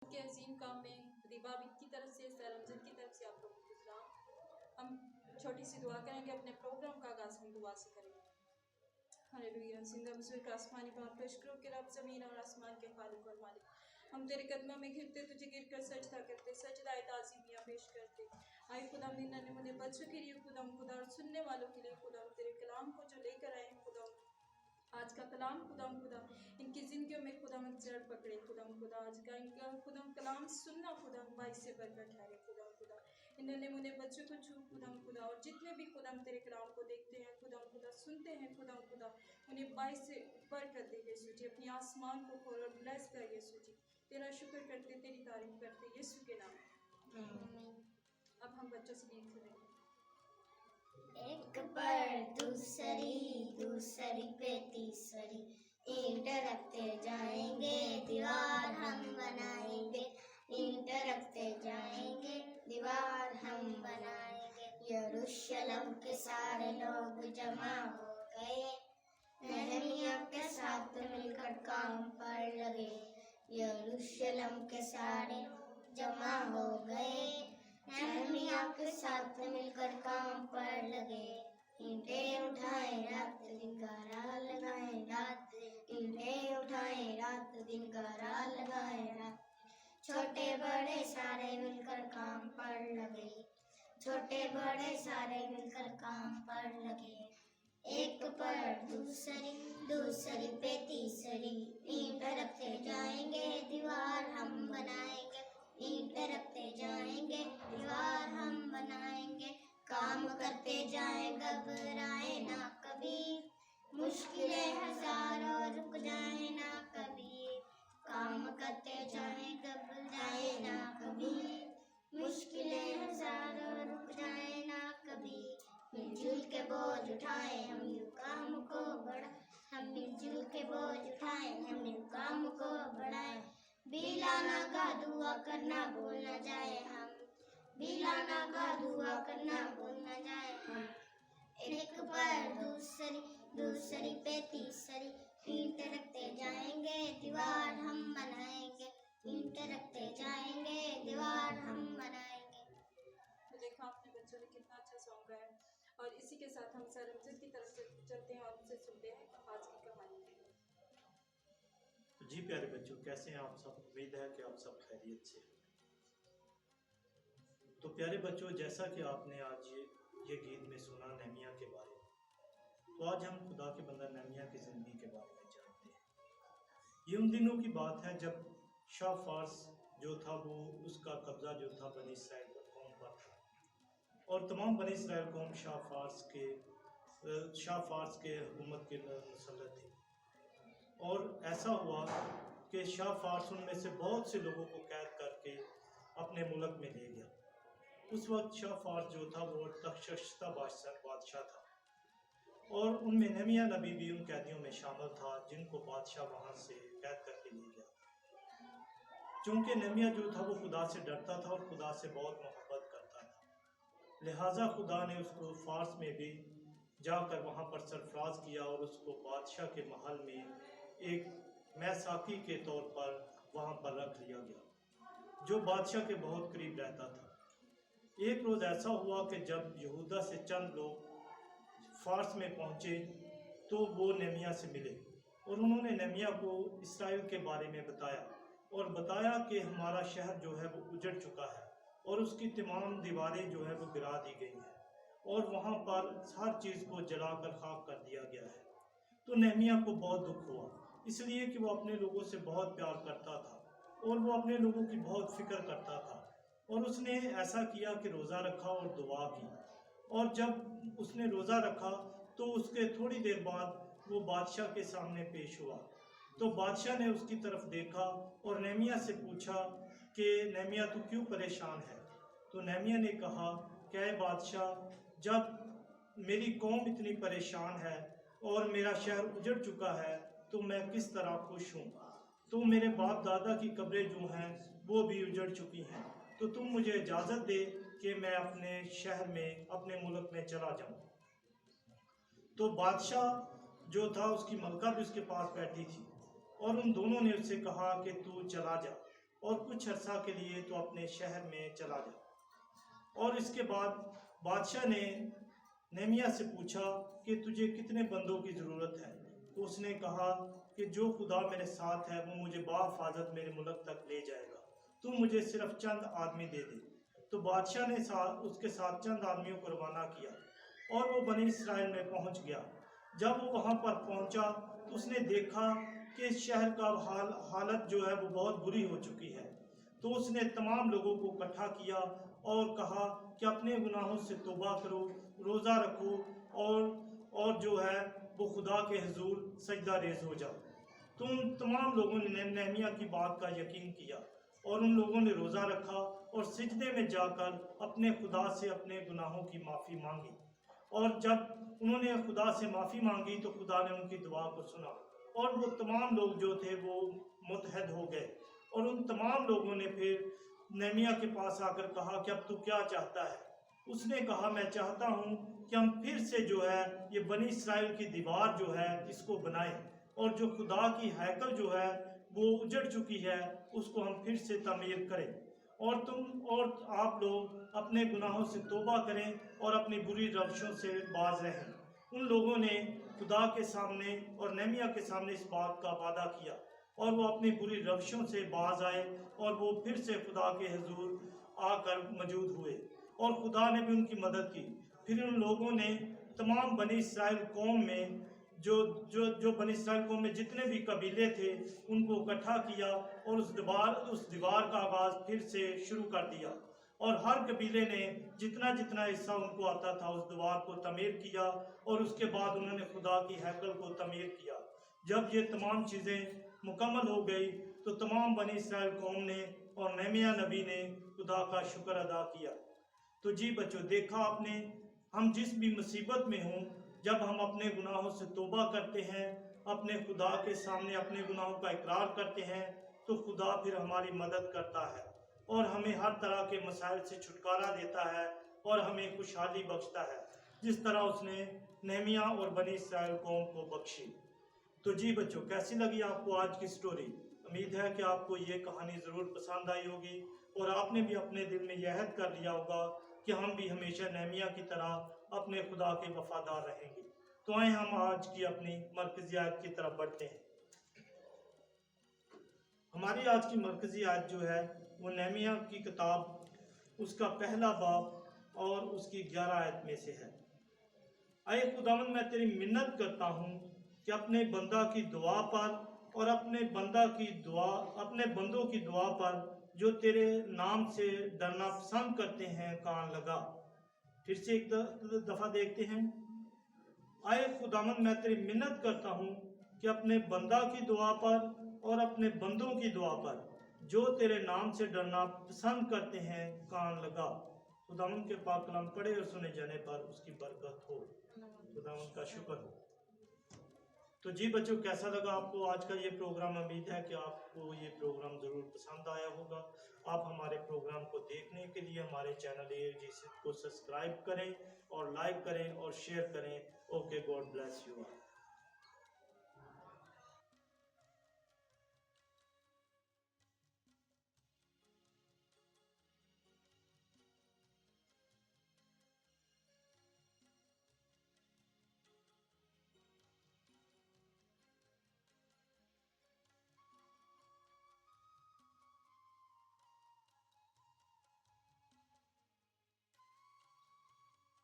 کے عظیم کام میں ریبا بھی کی طرف سے سرمجن کی طرف سے آپ لوگوں کو سلام۔ ہم چھوٹی سی دعا کریں گے، اپنے پروگرام کا آغاز ہم دعا سے کریں گے۔ ہاللیلویا۔ زندہ بزرگ کا آسمانی باپ، تو شکروں کے رب، زمین اور آسمان کے خالق اور مالک، ہم تیرے قدموں میں گرتے، تجھے گر کر سجدہ کرتے، سجدہ تعظیمیہ پیش کرتے۔ آئے خدا مینا نمونے بچوں کے لیے خدا اور سننے والوں کے لیے خدا تیرے کلام کو جو لے کر آئے خدا، آج کا کلام خدا ان کی زندگیوں میں خدا جڑ پکڑے خدا آج کا ان کا خدا کلام سننا خدا باعث سے برکت ٹھہرے خدا انہوں نے انہیں بچوں کو چھو خدا اور جتنے بھی خدا تیرے کلام کو دیکھتے ہیں خدا سنتے ہیں خدا انہیں باعث سے برکت دے یسوع جی، اپنی آسمان کو کھول اور بلیس کر یسوع جی، تیرا شکر کرتے، تیری تعریف کرتے یسوع کے نام۔ اب ہم بچوں سے گیت کریں گے۔ ایک پر دوسری پہ تیسری اینٹ رکھتے جائیں گے، دیوار ہم بنائیں گے، اینٹ رکھتے جائیں گے، دیوار ہم بنائیں گے۔ یروشلم کے سارے لوگ جمع ہو گئے، نہمیہ کے ساتھ مل کر کام پر لگے۔ یروشلم کے سارے جمع ہو گئے، نہمیہ کے ساتھ مل کر کام پر لگے۔ اینٹیں اٹھائیں رات دن گارا لگائیں رات، اینٹیں اٹھائیں رات دن گارا لگائیں رات۔ چھوٹے بڑے سارے مل کر کام پر لگے، چھوٹے بڑے سارے مل کر کام پر لگے۔ ایک پر دوسری پہ تیسری اینٹ رکھتے جائیں گے، دیوار ہم بنائیں گے، اینٹ رکھتے جائیں گے، دیوار ہم بنائیں گے۔ کام کرتے جائیں گھبرائیں نہ کبھی، مشکلیں ہزاروں رک جائیں نہ کبھی۔ کام کرتے جائیں گھبرائیں نہ کبھی، مشکلیں ہزاروں رک جائیں نہ کبھی۔ مل جل کے بوجھ اٹھائیں ہم یوں کام کو بڑھائیں، ہم مل جل کے بوجھ اٹھائیں ہم یوں کام کو بڑھائیں۔ بیلانا کا دعا کرنا بھول نہ جائے ہم، بیلانا کا دعا کرنا بھول نہ جائے ہم۔ ایک پر دوسری پہ تیسری اینٹ رکھتے جائیں گے، دیوار ہم بنائیں گے، اینٹ رکھتے جائیں گے، دیوار ہم بنائیں گے۔ تو دیکھا آپ نے بچوں نے کتنا اچھا سانگ گایا، اور اسی کے ساتھ ہم سرمجد کی طرف سے چلتے ہیں اور ان سے سنتے ہیں آج کی کہانی۔ جی پیارے بچوں، کیسے ہیں آپ سب؟ امید ہے کہ آپ سب خیریت سے ہیں۔ تو پیارے بچوں، جیسا کہ آپ نے آج یہ گیت میں سنا نہمیہ کے بارے میں، تو آج ہم خدا کے بندہ نہمیہ کی زندگی کے بارے میں جانتے ہیں۔ یہ ان دنوں کی بات ہے جب شاہ فارس جو تھا وہ اس کا قبضہ جو تھا بنی اسرائیل قوم پر تھا، اور تمام بنی اسرائیل قوم شاہ فارس کے حکومت کے مسلط تھی۔ اور ایسا ہوا کہ شاہ فارس ان میں سے بہت سے لوگوں کو قید کر کے اپنے ملک میں لے گیا۔ اس وقت شاہ فارس جو تھا وہ تخششتہ بادشاہ تھا، اور ان میں نہمیہ نبی بھی ان قیدیوں میں شامل تھا جن کو بادشاہ وہاں سے قید کر کے لے گیا تھا۔ چونکہ نہمیہ جو تھا وہ خدا سے ڈرتا تھا اور خدا سے بہت محبت کرتا تھا، لہٰذا خدا نے اس کو فارس میں بھی جا کر وہاں پر سرفراز کیا اور اس کو بادشاہ کے محل میں ایک میثاقی کے طور پر وہاں پر رکھ لیا گیا، جو بادشاہ کے بہت قریب رہتا تھا۔ ایک روز ایسا ہوا کہ جب یہودا سے چند لوگ فارس میں پہنچے تو وہ نہمیہ سے ملے، اور انہوں نے نہمیہ کو اسرائیل کے بارے میں بتایا کہ ہمارا شہر جو ہے وہ اجڑ چکا ہے، اور اس کی تمام دیواریں جو ہے وہ گرا دی گئی ہیں، اور وہاں پر ہر چیز کو جلا کر خاک کر دیا گیا ہے۔ تو نہمیہ کو بہت دکھ ہوا، اس لیے کہ وہ اپنے لوگوں سے بہت پیار کرتا تھا اور وہ اپنے لوگوں کی بہت فکر کرتا تھا، اور اس نے ایسا کیا کہ روزہ رکھا اور دعا کی۔ اور جب اس نے روزہ رکھا تو اس کے تھوڑی دیر بعد وہ بادشاہ کے سامنے پیش ہوا، تو بادشاہ نے اس کی طرف دیکھا اور نہمیہ سے پوچھا کہ نہمیہ تو کیوں پریشان ہے؟ تو نہمیہ نے کہا کہ اے بادشاہ، جب میری قوم اتنی پریشان ہے اور میرا شہر اجڑ چکا ہے تو میں کس طرح خوش ہوں؟ تو میرے باپ دادا کی قبریں جو ہیں وہ بھی اجڑ چکی ہیں، تو تم مجھے اجازت دے کہ میں اپنے شہر میں اپنے ملک میں چلا جاؤں۔ تو بادشاہ جو تھا اس کی ملکہ بھی اس کے پاس بیٹھی تھی، اور ان دونوں نے اس سے کہا کہ تو چلا جا، اور کچھ عرصہ کے لیے تو اپنے شہر میں چلا جا۔ اور اس کے بعد بادشاہ نے نہمیہ سے پوچھا کہ تجھے کتنے بندوں کی ضرورت ہے؟ تو اس نے کہا کہ جو خدا میرے ساتھ ہے وہ مجھے بحفاظت میرے ملک تک لے جائے گا، تو مجھے صرف چند آدمی دے دے۔ تو بادشاہ نے اس کے ساتھ چند آدمیوں کو روانہ کیا اور وہ بنی اسرائیل میں پہنچ گیا۔ جب وہ وہاں پر پہنچا تو اس نے دیکھا کہ اس شہر کا حالت جو ہے وہ بہت بری ہو چکی ہے۔ تو اس نے تمام لوگوں کو اکٹھا کیا اور کہا کہ اپنے گناہوں سے توبہ کرو، روزہ رکھو اور جو ہے وہ خدا کے حضور سجدہ ریز ہو جاؤ۔ تو ان تمام لوگوں نے نہمیہ کی بات کا یقین کیا اور ان لوگوں نے روزہ رکھا اور سجدے میں جا کر اپنے خدا سے اپنے گناہوں کی معافی مانگی۔ اور جب انہوں نے خدا سے معافی مانگی تو خدا نے ان کی دعا کو سنا اور وہ تمام لوگ جو تھے وہ متحد ہو گئے۔ اور ان تمام لوگوں نے پھر نہمیہ کے پاس آ کر کہا کہ اب تو کیا چاہتا ہے؟ اس نے کہا میں چاہتا ہوں کہ ہم پھر سے جو ہے یہ بنی اسرائیل کی دیوار جو ہے اس کو بنائیں، اور جو خدا کی ہیکل جو ہے وہ اجڑ چکی ہے اس کو ہم پھر سے تعمیر کریں، اور آپ لوگ اپنے گناہوں سے توبہ کریں اور اپنی بری روشوں سے باز رہیں۔ ان لوگوں نے خدا کے سامنے اور نہمیہ کے سامنے اس بات کا وعدہ کیا اور وہ اپنی بری روشوں سے باز آئے اور وہ پھر سے خدا کے حضور آ کر موجود ہوئے اور خدا نے بھی ان کی مدد کی۔ پھر ان لوگوں نے تمام بنی اسرائیل قوم میں جو بنی اسرائیل قوم میں جتنے بھی قبیلے تھے ان کو اکٹھا کیا اور اس دیوار کا آغاز پھر سے شروع کر دیا، اور ہر قبیلے نے جتنا حصہ ان کو آتا تھا اس دیوار کو تعمیر کیا، اور اس کے بعد انہوں نے خدا کی ہیکل کو تعمیر کیا۔ جب یہ تمام چیزیں مکمل ہو گئی تو تمام بنی اسرائیل قوم نے اور نہمیہ نبی نے خدا کا شکر ادا کیا۔ تو جی بچوں، دیکھا آپ نے، ہم جس بھی مصیبت میں ہوں، جب ہم اپنے گناہوں سے توبہ کرتے ہیں، اپنے خدا کے سامنے اپنے گناہوں کا اقرار کرتے ہیں، تو خدا پھر ہماری مدد کرتا ہے اور ہمیں ہر طرح کے مسائل سے چھٹکارا دیتا ہے اور ہمیں خوشحالی بخشتا ہے، جس طرح اس نے نہمیہ اور بنی اسرائیل قوم کو بخشی۔ تو جی بچوں، کیسی لگی آپ کو آج کی سٹوری؟ امید ہے کہ آپ کو یہ کہانی ضرور پسند آئی ہوگی اور آپ نے بھی اپنے دل میں یہ عہد کر لیا ہوگا کہ ہم بھی ہمیشہ نہمیہ کی طرح اپنے خدا کے وفادار رہیں گے۔ تو آئیں ہم آج کی اپنی مرکزی آیت کی طرف بڑھتے ہیں۔ ہماری آج کی مرکزی آیت جو ہے وہ نہمیہ کی کتاب اس کا پہلا باب اور اس کی 11 آیت میں سے ہے۔ اے خداوند، میں تیری منت کرتا ہوں کہ اپنے بندہ کی دعا پر اور اپنے بندوں کی دعا پر جو تیرے نام سے ڈرنا پسند کرتے ہیں کان لگا۔ پھر سے ایک دفعہ دیکھتے ہیں۔ اے خداوند، میں تیری منت کرتا ہوں کہ اپنے بندہ کی دعا پر اور اپنے بندوں کی دعا پر جو تیرے نام سے ڈرنا پسند کرتے ہیں کان لگا۔ خداوند کے پاک کلام پڑھے اور سنے جانے پر اس کی برکت ہو۔ خداوند کا شکر ہو۔ تو جی بچوں، کیسا لگا آپ کو آج کا یہ پروگرام؟ امید ہے کہ آپ کو یہ پروگرام ضرور پسند آیا ہوگا۔ آپ ہمارے پروگرام کو دیکھنے کے لیے ہمارے چینل AFG کو سبسکرائب کریں اور لائک کریں اور شیئر کریں۔ Okay, God bless you all.